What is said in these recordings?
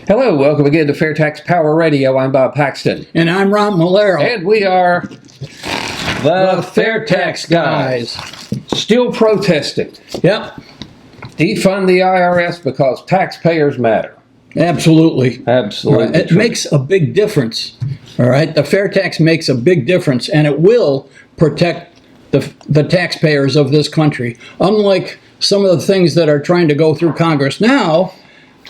Hello, welcome again to Fairtax Power Radio. I'm Bob Paxton. And I'm Ron Malero. And we are the Fairtax guys. Still protesting. Yep. Defund the IRS because taxpayers matter. Absolutely. Absolutely. Right. It makes a big difference. All right. The Fairtax makes a big difference, and it will protect the taxpayers of this country. Unlike some of the things that are trying to go through Congress now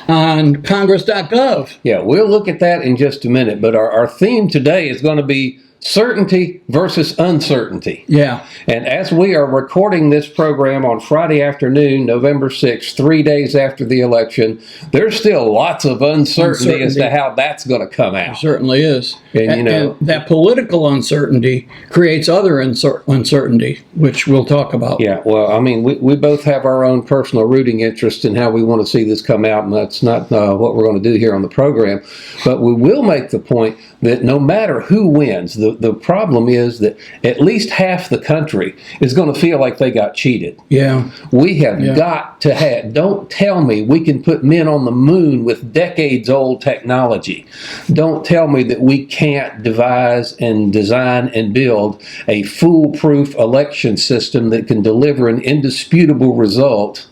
on Congressgov. Yeah, we'll look at that in just a minute, but our theme today is going to be certainty versus uncertainty. Yeah. And as we are recording this program on Friday afternoon, November 6th, 3 days after the election, there's still lots of uncertainty as to how that's going to come out. There certainly is. And, and that political uncertainty creates other uncertainty, which we'll talk about. Yeah, well, I mean, we both have our own personal rooting interest in how we want to see this come out, and that's not what we're going to do here on the program. But we will make the point that no matter who wins, the problem is that at least half the country is going to feel like they got cheated. Yeah. We have got to have, don't tell me we can put men on the moon with decades-old technology. Don't tell me that we can't devise and design and build a foolproof election system that can deliver an indisputable result,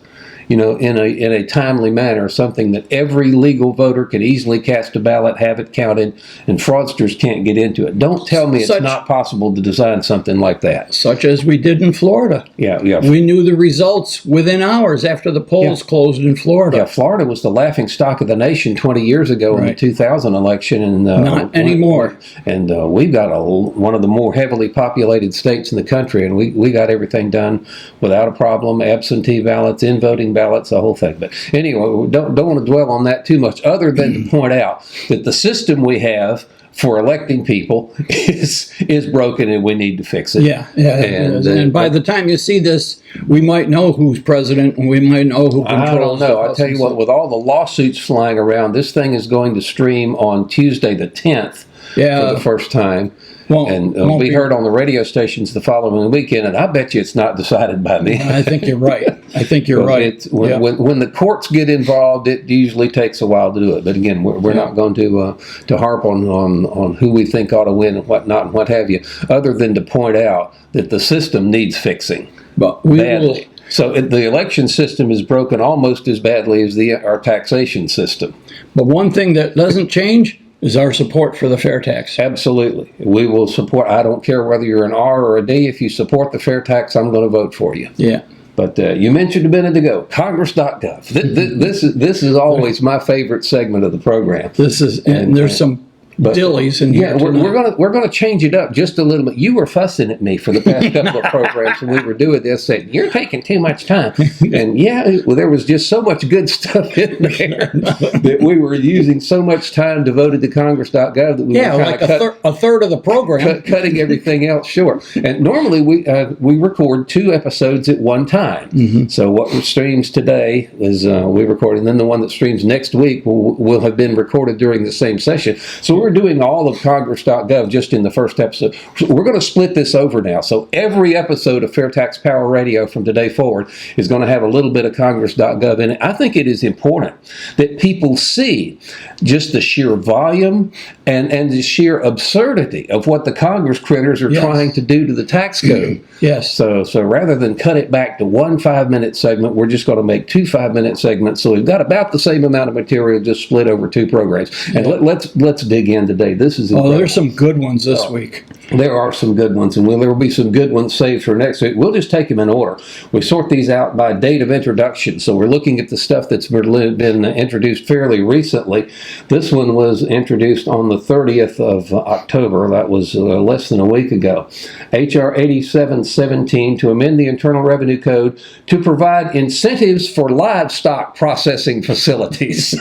you know, in a timely manner, something that every legal voter can easily cast a ballot, have it counted, and fraudsters can't get into it. Don't tell me it's not possible to design something like that. Such as we did in Florida. Yeah. We knew the results within hours after the polls closed in Florida. Yeah, Florida was the laughing stock of the nation 20 years ago in the 2000 election. And not anymore. And we've got one of the more heavily populated states in the country, and we got everything done without a problem, absentee ballots, in-voting ballots, the whole thing. But anyway, we don't want to dwell on that too much, other than to point out that the system we have for electing people is broken, and we need to fix it. Yeah. And by the time you see this, we might know who's president, and we might know who controls. I don't know. I tell you what, with all the lawsuits flying around, this thing is going to stream on Tuesday the 10th for the first time. And be heard on the radio stations the following weekend, and I bet you it's not decided by me. I think you're right. When the courts get involved, it usually takes a while to do it. But again, we're not going to harp on who we think ought to win and what not and what have you, other than to point out that the system needs fixing. But we will. So the election system is broken almost as badly as our taxation system. But one thing that doesn't change is our support for the Fairtax. Absolutely. We will support. I don't care whether you're an R or a D. If you support the Fairtax, I'm going to vote for you. Yeah. But you mentioned a minute ago, Congress.gov. This is always my favorite segment of the program. And there's some dillies in here. We're gonna change it up just a little bit. You were fussing at me for the past couple of programs when we were doing this, saying you're taking too much time. And there was just so much good stuff in there that we were using so much time devoted to Congress.gov that we were like a third of the program, cutting everything else short. And normally we record 2 episodes at one time. Mm-hmm. So what streams today is we record, and then the one that streams next week will have been recorded during the same session. So we're doing all of Congress.gov just in the first episode. We're going to split this over now. So every episode of Fairtax Power Radio from today forward is going to have a little bit of Congress.gov in it. I think it is important that people see just the sheer volume and the sheer absurdity of what the Congress critters are trying to do to the tax code. Yes. So rather than cut it back to one 5-minute segment, we're just going to make 2 5-minute segments. So we've got about the same amount of material just split over 2 programs. And let's dig in today. This is incredible. There's some good ones this week. There are some good ones, and there will be some good ones saved for next week. We'll just take them in order. We sort these out by date of introduction. So we're looking at the stuff that's been introduced fairly recently. This one was introduced on the 30th of October. That was less than a week ago. H.R. 8717 to amend the Internal Revenue Code to provide incentives for livestock processing facilities.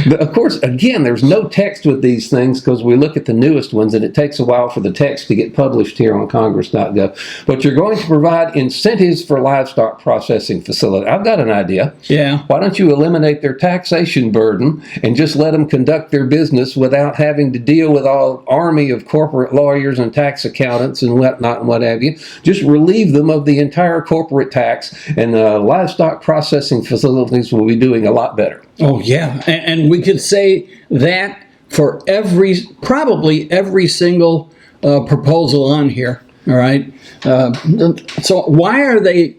But of course, again, there's no text with these things because we look at the newest ones and it takes a while for the text to get published here on Congress.gov. But you're going to provide incentives for livestock processing facility. I've got an idea. Yeah. Why don't you eliminate their taxation burden and just let them conduct their business without having to deal with all army of corporate lawyers and tax accountants and whatnot and what have you? Just relieve them of the entire corporate tax, and livestock processing facilities will be doing a lot better. Oh, yeah. And we could say that for probably every single proposal on here. All right. So why are they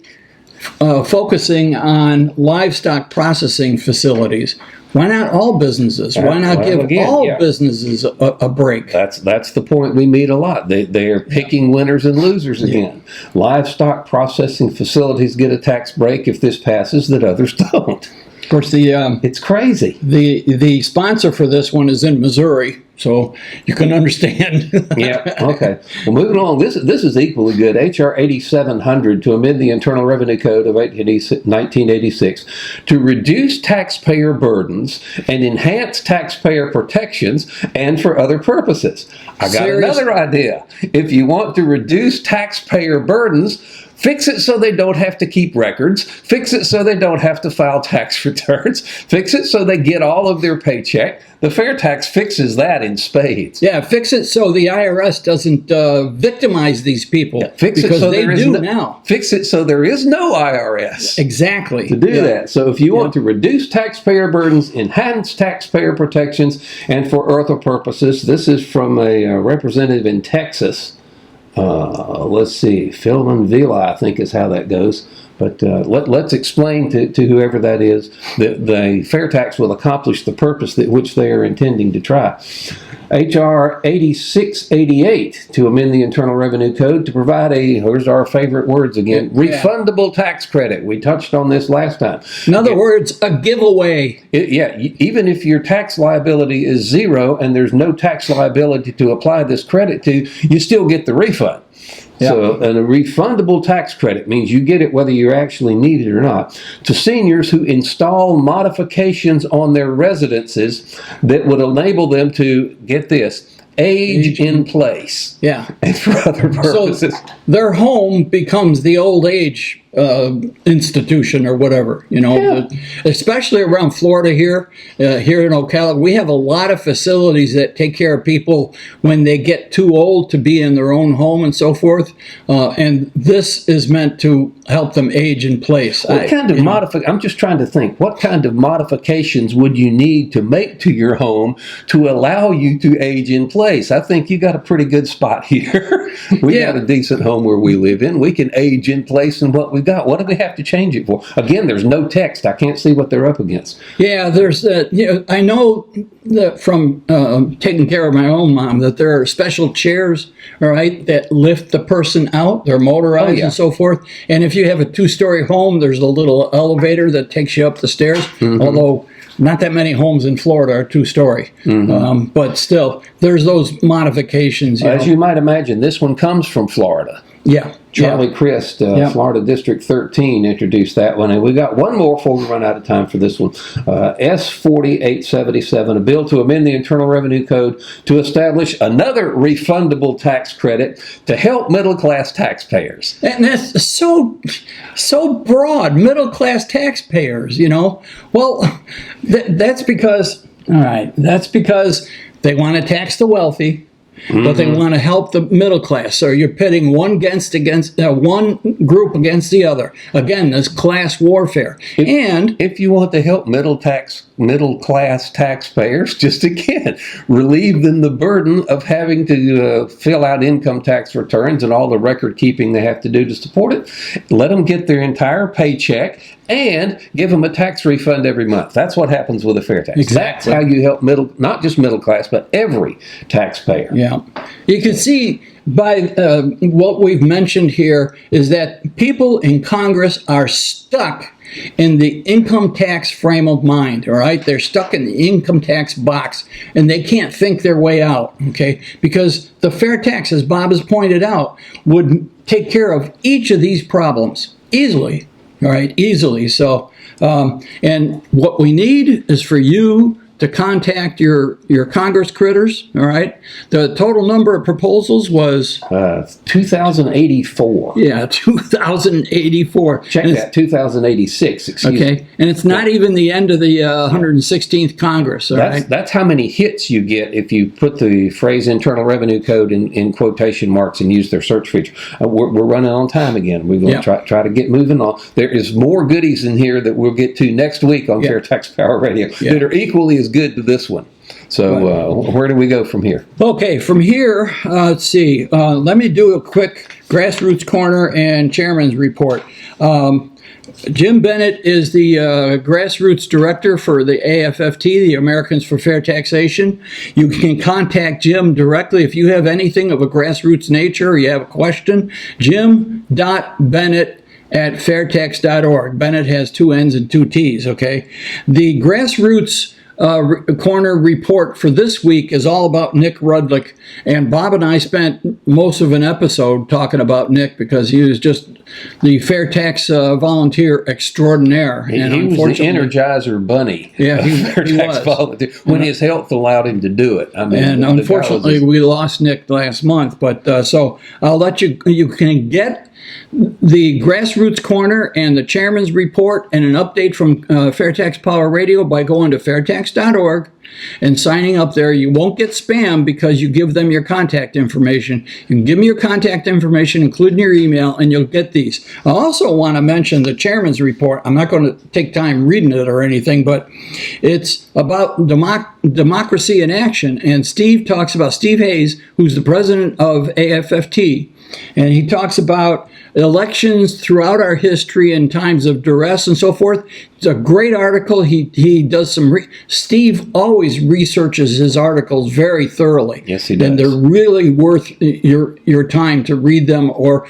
focusing on livestock processing facilities? Why not all businesses? Why not give all businesses a break? That's the point we meet a lot. They're picking winners and losers again. Livestock processing facilities get a tax break if this passes that others don't. Of course, it's crazy. The sponsor for this one is in Missouri, so you can understand. Yeah. Okay. Well, moving on. This is equally good. H.R. 8700 to amend the Internal Revenue Code of 1986 to reduce taxpayer burdens and enhance taxpayer protections, and for other purposes. I got another idea. If you want to reduce taxpayer burdens, fix it so they don't have to keep records. Fix it so they don't have to file tax returns. Fix it so they get all of their paycheck. The FAIRtax fixes that in spades. Yeah, fix it so the IRS doesn't victimize these people. Yeah, fix because it so they do now. Fix it so there is no IRS. Exactly. To do that. So if you want to reduce taxpayer burdens, enhance taxpayer protections, and for other purposes, this is from a representative in Texas. Let's see, Philman Vila, I think is how that goes. But let's explain to whoever that is that the FAIRtax will accomplish the purpose which they are intending to try. H.R. 8688 to amend the Internal Revenue Code to provide here's our favorite words again, refundable tax credit. We touched on this last time. In other words, a giveaway. Even if your tax liability is zero and there's no tax liability to apply this credit to, you still get the refund. So a refundable tax credit means you get it whether you actually need it or not. To seniors who install modifications on their residences that would enable them to, get this, age in place. Yeah. And for other purposes. So their home becomes the old age institution or whatever, especially around Florida here in Ocala. We have a lot of facilities that take care of people when they get too old to be in their own home and so forth. And this is meant to help them age in place. What kind of I'm just trying to think, what kind of modifications would you need to make to your home to allow you to age in place? I think you got a pretty good spot here. We got a decent home where we live in. We can age in place in what we've got. What do we have to change it for? Again, there's no text. I can't see what they're up against. Yeah, there's I know that from taking care of my own mom that there are special chairs, all right, that lift the person out. They're motorized and so forth. And if you have a 2-story home, there's a little elevator that takes you up the stairs. Although not that many homes in Florida are 2-story. But still, there's those modifications. As you might imagine, this one comes from Florida. Yeah. Charlie Crist, Florida District 13, introduced that one. And we got one more before we run out of time for this one. S4877, a bill to amend the Internal Revenue Code to establish another refundable tax credit to help middle-class taxpayers. And that's so broad, middle-class taxpayers, Well, that's because they want to tax the wealthy. But they want to help the middle class. So you're pitting one one group against the other. Again, this class warfare. If you want to help middle class taxpayers, just again, relieve them the burden of having to fill out income tax returns and all the record keeping they have to do to support it. Let them get their entire paycheck and give them a tax refund every month. That's what happens with a FAIRtax. Exactly. That's how you help not just middle class, but every taxpayer. Yeah. You can see by what we've mentioned here is that people in Congress are stuck in the income tax frame of mind, all right? They're stuck in the income tax box, and they can't think their way out, okay? Because the FAIRtax, as Bob has pointed out, would take care of each of these problems easily, all right? Easily. So, and what we need is for you to contact your Congress critters. All right. The total number of proposals was 2,084. yeah, 2,084. Check that, 2,086. Excuse me. Okay, and it's not even the end of the 116th Congress. All right. That's how many hits you get if you put the phrase Internal Revenue Code in quotation marks and use their search feature. We're running on time again. We're going to try to get moving on. There is more goodies in here that we'll get to next week on Fairtax Power Radio that are equally as good to this one. So where do we go from here? Okay, from here, let's see. Let me do a quick Grassroots Corner and Chairman's Report. Jim Bennett is the Grassroots Director for the AFFT, the Americans for Fair Taxation. You can contact Jim directly if you have anything of a grassroots nature or you have a question. Jim.Bennett@fairtax.org. Bennett has 2 N's and 2 T's, okay? The Grassroots Corner report for this week is all about Nick Rudlick, and Bob and I spent most of an episode talking about Nick because he was just the Fairtax volunteer extraordinaire. And he was the Energizer Bunny. Yeah, he was. Volunteer, when his health allowed him to do it. I mean, and unfortunately, we lost Nick last month. But so I'll let you can get the Grassroots Corner and the Chairman's Report and an update from Fairtax Power Radio by going to fairtax.org and signing up there. You won't get spam because you give them your contact information. You can give me your contact information, including your email, and you'll get these. I also want to mention the Chairman's Report. I'm not going to take time reading it or anything, but it's about democracy in action. And Steve talks about Steve Hayes, who's the president of AFFT. And he talks about elections throughout our history in times of duress and so forth. It's a great article. He does some. Steve always researches his articles very thoroughly. Yes, he does. And they're really worth your time to read them, or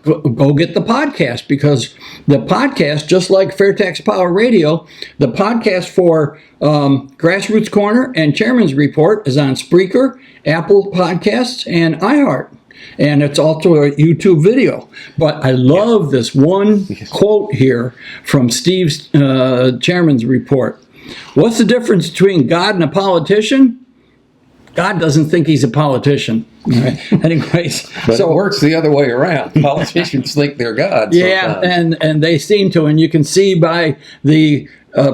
go get the podcast, because the podcast, just like Fairtax Power Radio, the podcast for Grassroots Corner and Chairman's Report is on Spreaker, Apple Podcasts, and iHeart. And it's also a YouTube video. But I love this one quote here from Steve's Chairman's Report. What's the difference between God and a politician? God doesn't think he's a politician. Right. Anyways, but so it works the other way around. Politicians think they're God. Yeah, and they seem to. And you can see by the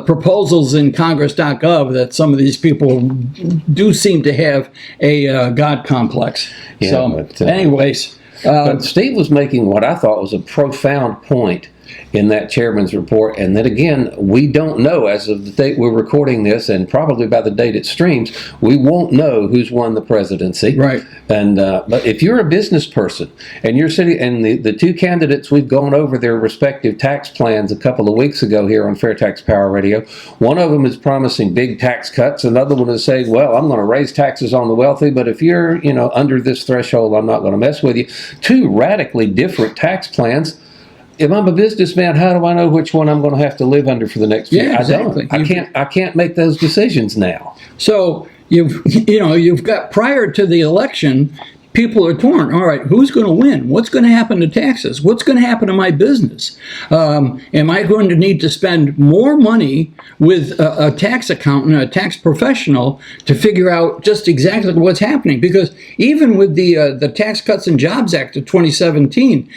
proposals in Congress.gov that some of these people do seem to have a God complex. Yeah, so, but, anyways. But Steve was making what I thought was a profound point in that Chairman's Report, and that again, we don't know as of the date we're recording this, and probably by the date it streams, we won't know who's won the presidency. Right. And but if you're a business person and you're sitting, and the 2 candidates, we've gone over their respective tax plans a couple of weeks ago here on Fairtax Power Radio. One of them is promising big tax cuts. Another one is saying, well, I'm going to raise taxes on the wealthy, but if you're under this threshold, I'm not going to mess with you. 2 radically different tax plans. If I'm a businessman, how do I know which one I'm going to have to live under for the next year? Exactly. I don't. I can't make those decisions now. So you've got, prior to the election, people are torn. All right, who's going to win? What's going to happen to taxes? What's going to happen to my business? Am I going to need to spend more money with a tax accountant, a tax professional, to figure out just exactly what's happening? Because even with the Tax Cuts and Jobs Act of 2017,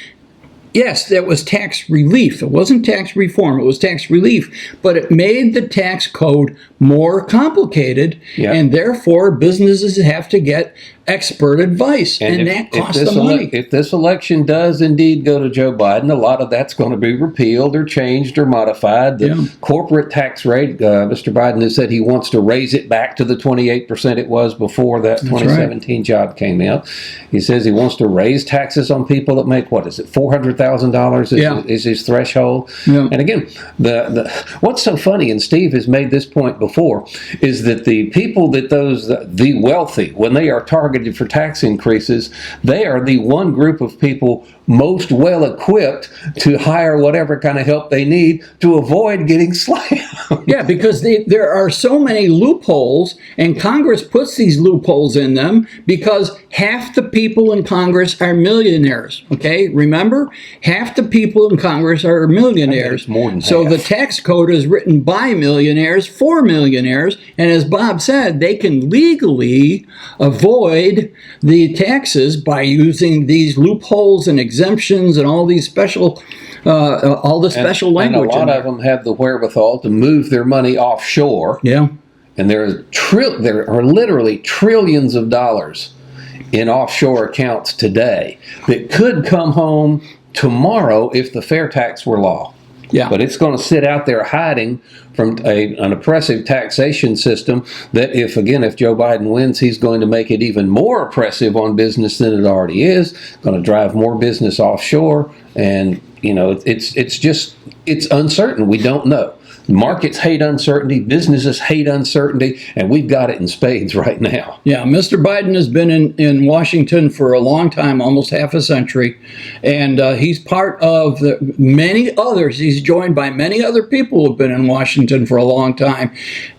yes, that was tax relief. It wasn't tax reform. It was tax relief. But it made the tax code more complicated, and therefore businesses have to get expert advice, and that costs them money. If this election does indeed go to Joe Biden, a lot of that's going to be repealed or changed or modified. The corporate tax rate, Mr. Biden has said he wants to raise it back to the 28% it was before that 2017 job came out. He says he wants to raise taxes on people that make, what is it, $400,000 is his threshold. And again, the what's so funny, and Steve has made this point before, is that the people that the wealthy, when they are targeted for tax increases, they are the one group of people most well equipped to hire whatever kind of help they need to avoid getting slammed. Yeah, because there are so many loopholes, and Congress puts these loopholes in them because half the people in Congress are millionaires. Okay, remember, half the people in Congress are millionaires. More than so half. the tax code is written by millionaires for millionaires, and as Bob said, they can legally avoid the taxes by using these loopholes and exemptions and all these special. All the special language. And a lot of them have the wherewithal to move their money offshore. Yeah. And there are literally trillions of dollars in offshore accounts today that could come home tomorrow if the FAIRtax were law. Yeah. But it's going to sit out there hiding from an oppressive taxation system that if Joe Biden wins, he's going to make it even more oppressive on business than it already is, going to drive more business offshore. And, it's uncertain. We don't know. Markets hate uncertainty, businesses hate uncertainty, and we've got it in spades right now. Yeah, Mr. Biden has been in Washington for a long time, almost half a century, and he's part of many others. He's joined by many other people who have been in Washington for a long time.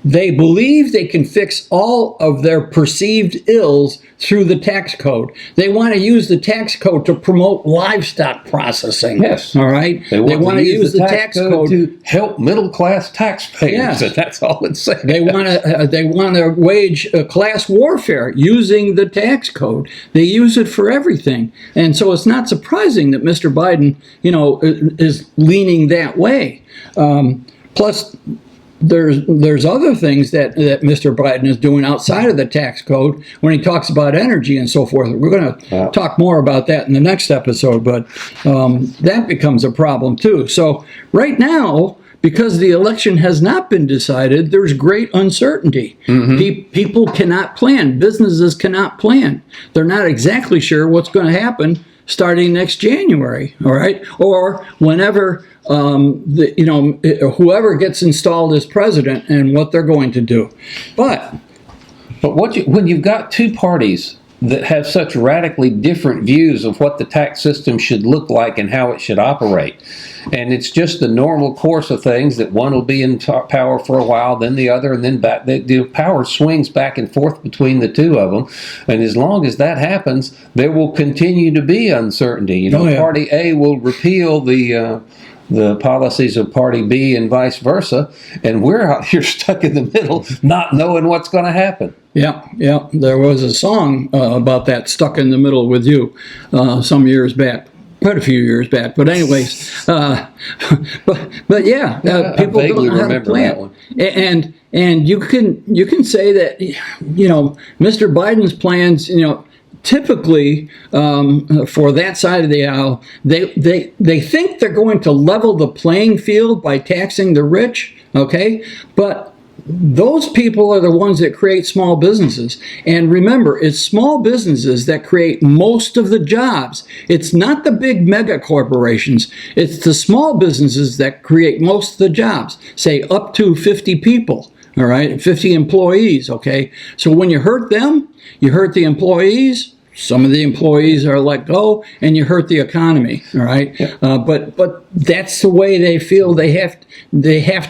They believe they can fix all of their perceived ills through the tax code. They want to use the tax code to promote livestock processing. Yes. All right? They want to use the tax code to help middle-class taxpayers. Yes. And that's all it's saying. They want to wage class warfare using the tax code. They use it for everything. And so it's not surprising that Mr. Biden, is leaning that way. Plus, there's other things that Mr. Biden is doing outside of the tax code when he talks about energy and so forth. We're going to talk more about that in the next episode, but that becomes a problem too. So right now, because the election has not been decided, there's great uncertainty. Mm-hmm. People cannot plan. Businesses cannot plan. They're not exactly sure what's going to happen starting next January, all right? Or whenever whoever gets installed as president and what they're going to do. But when you've got two parties that have such radically different views of what the tax system should look like and how it should operate, and it's just the normal course of things that one will be in power for a while, then the other, and then back. The power swings back and forth between the two of them, and as long as that happens, there will continue to be uncertainty. Party A will repeal the policies of Party B and vice versa, and we're out here stuck in the middle, not knowing what's going to happen. Yeah. There was a song about that, "Stuck in the Middle with You," some years back. Quite a few years back, but anyways, but yeah, people don't know how to plan. That one. And you can say that Mr. Biden's plans, typically for that side of the aisle, they think they're going to level the playing field by taxing the rich, okay, but those people are the ones that create small businesses. And remember, it's small businesses that create most of the jobs. It's not the big mega corporations. It's the small businesses that create most of the jobs, say up to 50 people, all right, 50 employees, okay? So when you hurt them, you hurt the employees. Some of the employees are let go, and you hurt the economy, all right? Yeah. But that's the way they feel. They have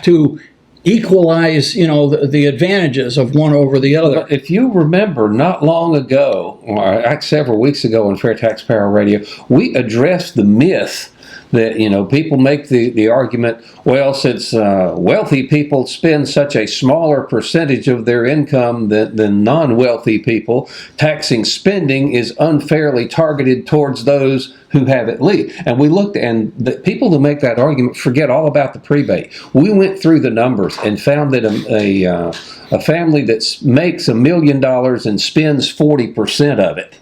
to equalize, the advantages of one over the other. But if you remember, not long ago, or several weeks ago on Fairtax Power Radio, we addressed the myth that, people make the argument, well, since wealthy people spend such a smaller percentage of their income than non-wealthy people, taxing spending is unfairly targeted towards those who have it least. And we looked, and the people who make that argument forget all about the prebate. We went through the numbers and found that a family that makes $1 million and spends 40% of it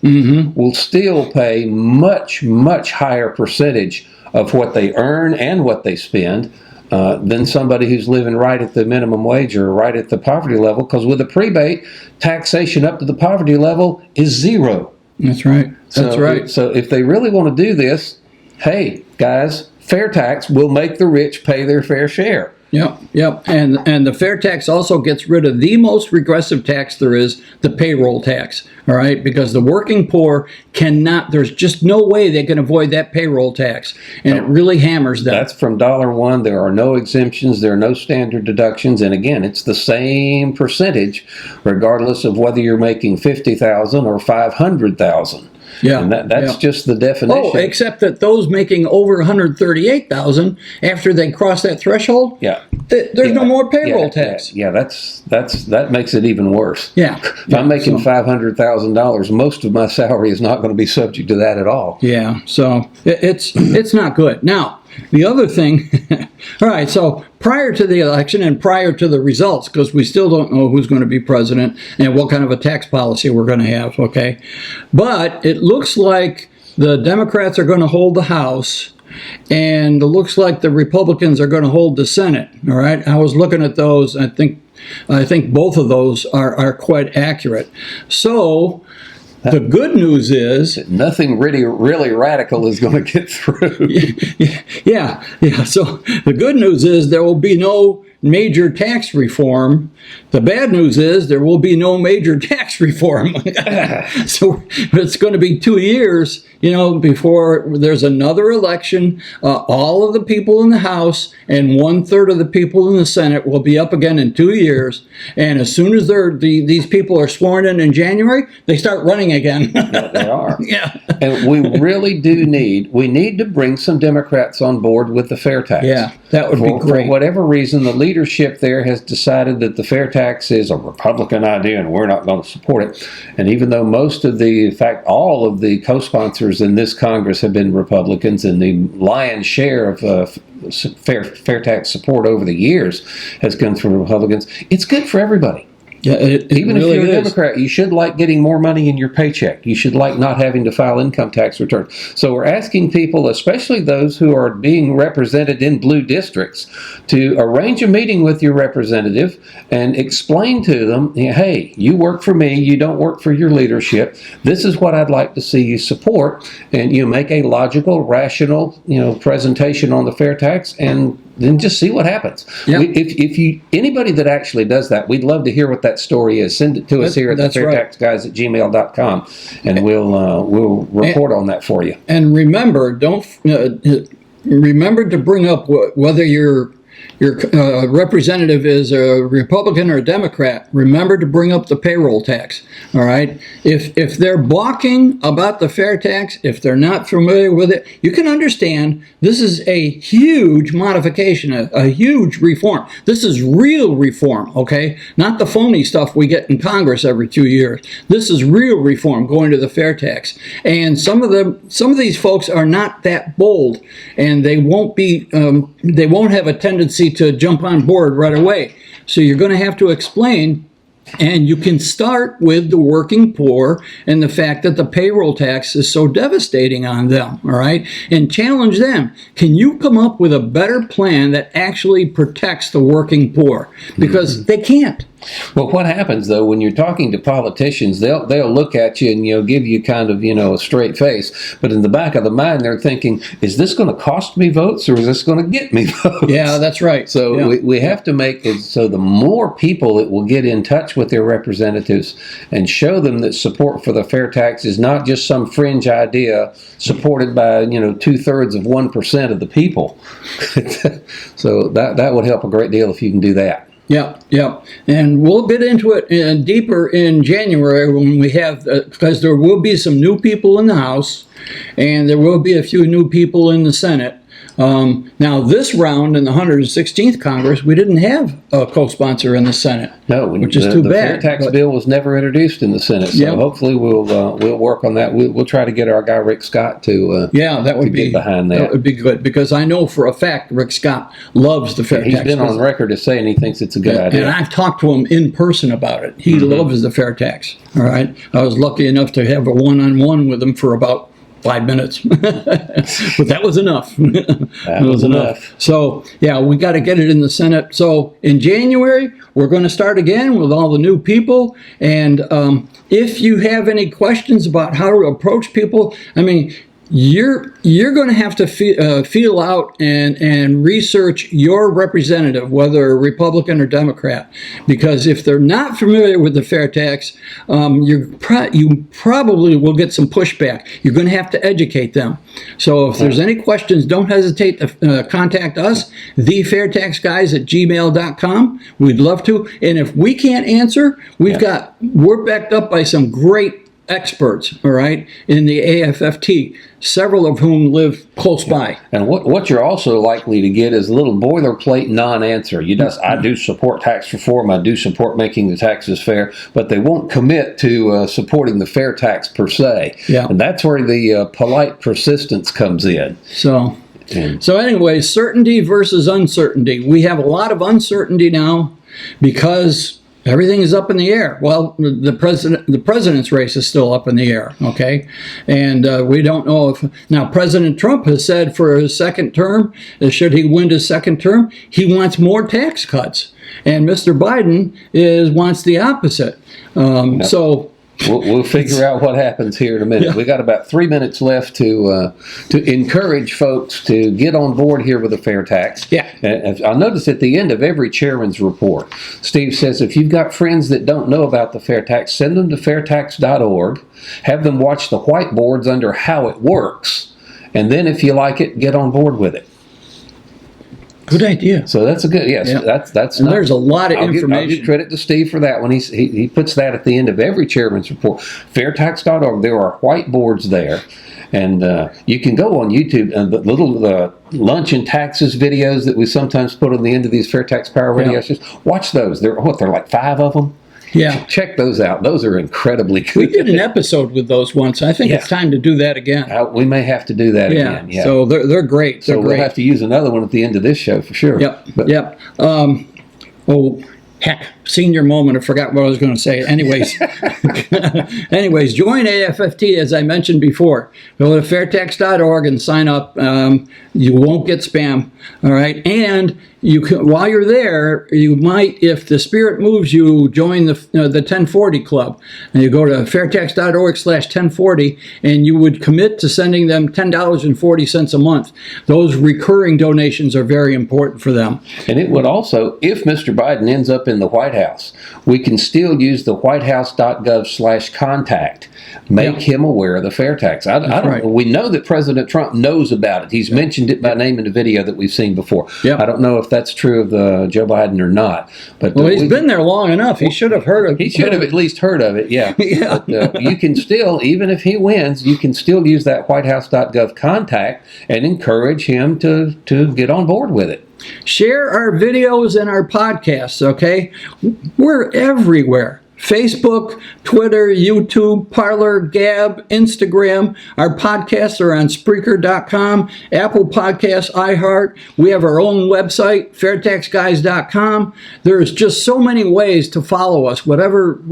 will still pay much, much higher percentage of what they earn and what they spend than somebody who's living right at the minimum wage or right at the poverty level, because with a prebate, taxation up to the poverty level is zero. That's right. That's right. So if they really want to do this, hey, guys, FAIRtax will make the rich pay their fair share. Yep, yep. And the fair tax also gets rid of the most regressive tax there is, the payroll tax. All right, because the working poor cannot, there's just no way they can avoid that payroll tax. And it really hammers them. That's from $1. There are no exemptions, there are no standard deductions, and again, it's the same percentage regardless of whether you're making $50,000 or $500,000. Yeah, and that's just the definition. Oh, except that those making over $138,000 after they cross that threshold, there's no more payroll tax. Yeah, that makes it even worse. Yeah, if I'm making $500,000, most of my salary is not going to be subject to that at all. Yeah, so it's not good. Now, the other thing, all right, so prior to the election and prior to the results, because we still don't know who's going to be president and what kind of a tax policy we're going to have, okay? But it looks like the Democrats are going to hold the House, and it looks like the Republicans are going to hold the Senate, all right? I was looking at those, I think both of those are quite accurate. So the good news is nothing really radical is going to get through. Yeah. So the good news is there will be no major tax reform. The bad news is there will be no major tax reform. So it's going to be 2 years, before there's another election. All of the people in the House and 1/3 of the people in the Senate will be up again in 2 years. And as soon as these people are sworn in January, they start running again. Yeah, they are. Yeah. And we really do need to bring some Democrats on board with the fair tax. Yeah, that would be great. For whatever reason, the leadership there has decided that the fair tax is a Republican idea and we're not going to support it. And even though all of the co-sponsors in this Congress have been Republicans, and the lion's share of fair tax support over the years has come from Republicans, it's good for everybody. Yeah, even really if you're a is. Democrat, you should like getting more money in your paycheck. You should like not having to file income tax returns. So we're asking people, especially those who are being represented in blue districts, to arrange a meeting with your representative and explain to them, hey, you work for me, you don't work for your leadership. This is what I'd like to see you support. And you make a logical, rational, presentation on the fair tax, and then just see what happens. Yep. If anybody that actually does that, we'd love to hear what that story is. Send it to us here at the fairtaxguys@gmail.com, and we'll report on that for you. And remember, remember to bring up whether your representative is a Republican or a Democrat. Remember to bring up the payroll tax. All right. If they're balking about the fair tax, if they're not familiar with it, you can understand this is a huge modification, a huge reform. This is real reform. Okay, not the phony stuff we get in Congress every 2 years. This is real reform going to the fair tax. And some of these folks are not that bold, and they won't have a tendency to jump on board right away. So you're going to have to explain, and you can start with the working poor and the fact that the payroll tax is so devastating on them, all right? And challenge them. Can you come up with a better plan that actually protects the working poor? Because they can't. Well, what happens though when you're talking to politicians? They'll look at you and give you kind of a straight face, but in the back of the mind they're thinking, is this going to cost me votes or is this going to get me votes? Yeah, that's right. So we have to make it so the more people that will get in touch with their representatives and show them that support for the fair tax is not just some fringe idea supported by 2/3 of 1% of the people. So that would help a great deal if you can do that. Yeah. And we'll get into it deeper in January when we have, because there will be some new people in the House and there will be a few new people in the Senate. Now, this round in the 116th Congress, we didn't have a co-sponsor in the Senate. No, which is too bad. The fair tax bill was never introduced in the Senate, so hopefully we'll work on that. We'll try to get our guy Rick Scott to get behind that. That would be good, because I know for a fact Rick Scott loves the fair tax. He's been on record as saying he thinks it's a good idea. And I've talked to him in person about it. He loves the fair tax. All right, I was lucky enough to have a one-on-one with him for about 5 minutes, but that was enough. That was enough. So we got to get it in the Senate. So in January, we're going to start again with all the new people. And if you have any questions about how to approach people, you're going to have to feel out and research your representative, whether a Republican or Democrat, because if they're not familiar with the fair tax, you probably will get some pushback. You're going to have to educate them. So if there's any questions, don't hesitate to contact us, thefairtaxguys@gmail.com. We'd love to. And if we can't answer, we're backed up by some great experts, all right, in the AFFT, several of whom live close by. And what you're also likely to get is a little boilerplate non-answer. I do support tax reform, I do support making the taxes fair, but they won't commit to supporting the fair tax per se. Yeah. And that's where the polite persistence comes in. So anyway, certainty versus uncertainty. We have a lot of uncertainty now because everything is up in the air. Well, the president's race is still up in the air, okay? And we don't know if... Now, President Trump has said for his second term, should he win his second term, he wants more tax cuts. And Mr. Biden wants the opposite. So... We'll figure out what happens here in a minute. Yeah. We got about 3 minutes left to encourage folks to get on board here with the fair tax. Yeah. I'll notice at the end of every chairman's report, Steve says if you've got friends that don't know about the fair tax, send them to fairtax.org. Have them watch the whiteboards under how it works, and then if you like it, get on board with it. Good idea. So that's a good, yes. Yeah. That's. And there's a lot of information. I'll give credit to Steve for that one. He puts that at the end of every chairman's report. Fairtax.org. There are whiteboards there, and you can go on YouTube and the little lunch and taxes videos that we sometimes put on the end of these Fair Tax Power radio shows. Watch those. There are like 5 of them. Yeah. Check those out. Those are incredibly good. We did an episode with those once. I think it's time to do that again. We may have to do that again. Yeah. So they're great. So we'll have to use another one at the end of this show for sure. Yep. Heck, senior moment. I forgot what I was going to say. Anyways, join AFFT, as I mentioned before. Go to fairtax.org and sign up. You won't get spam. All right. And you can, while you're there, you might, if the spirit moves you, join the 1040 club. And you go to fairtax.org/1040 and you would commit to sending them $10.40 a month. Those recurring donations are very important for them. And it would also, if Mr. Biden ends up in the White House, we can still use the whitehouse.gov/contact. Make him aware of the fair tax. I don't know. We know that President Trump knows about it. He's mentioned it by name in a video that we've seen before. I don't know if that's true of Joe Biden or not. But he's been there long enough. He should have heard of it. He should have at least heard of it, yeah. But, you can still, even if he wins, you can still use that whitehouse.gov contact and encourage him to get on board with it. Share our videos and our podcasts, okay? We're everywhere. Facebook, Twitter, YouTube, Parler, Gab, Instagram. Our podcasts are on Spreaker.com, Apple Podcasts, iHeart. We have our own website, FairtaxGuys.com. There's just so many ways to follow us, whatever.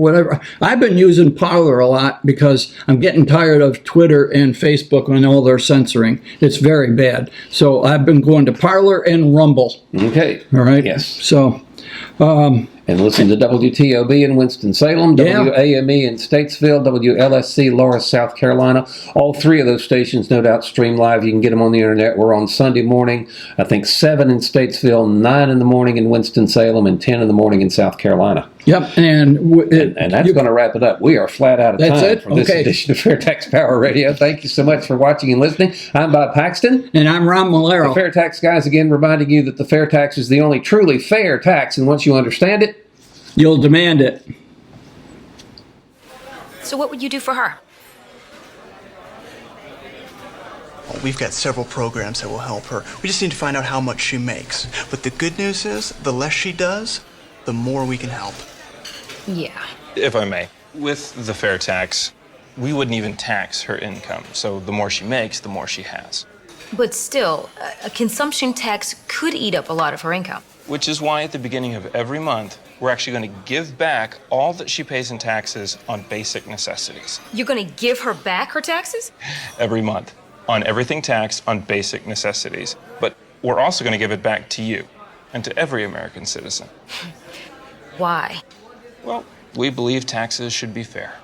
I've been using Parler a lot because I'm getting tired of Twitter and Facebook and all their censoring. It's very bad. So I've been going to Parler and Rumble. Okay. All right? Yes. So... and listen to WTOB in Winston-Salem, WAME in Statesville, WLSC Loris, South Carolina. All 3 of those stations, no doubt, stream live. You can get them on the internet. We're on Sunday morning, I think 7 in Statesville, 9 in the morning in Winston-Salem, and 10 in the morning in South Carolina. Yep, and that's going to wrap it up. We are flat out of time for this edition of Fair Tax Power Radio. Thank you so much for watching and listening. I'm Bob Paxton. And I'm Ron Malero. The Fair Tax Guys, again, reminding you that the fair tax is the only truly fair tax, and once you understand it, you'll demand it. So what would you do for her? Well, we've got several programs that will help her. We just need to find out how much she makes. But the good news is, the less she does, the more we can help. Yeah. If I may, with the fair tax, we wouldn't even tax her income. So the more she makes, the more she has. But still, a consumption tax could eat up a lot of her income. Which is why at the beginning of every month, we're actually going to give back all that she pays in taxes on basic necessities. You're going to give her back her taxes? Every month, on everything taxed on basic necessities. But we're also going to give it back to you and to every American citizen. Why? Well, we believe taxes should be fair.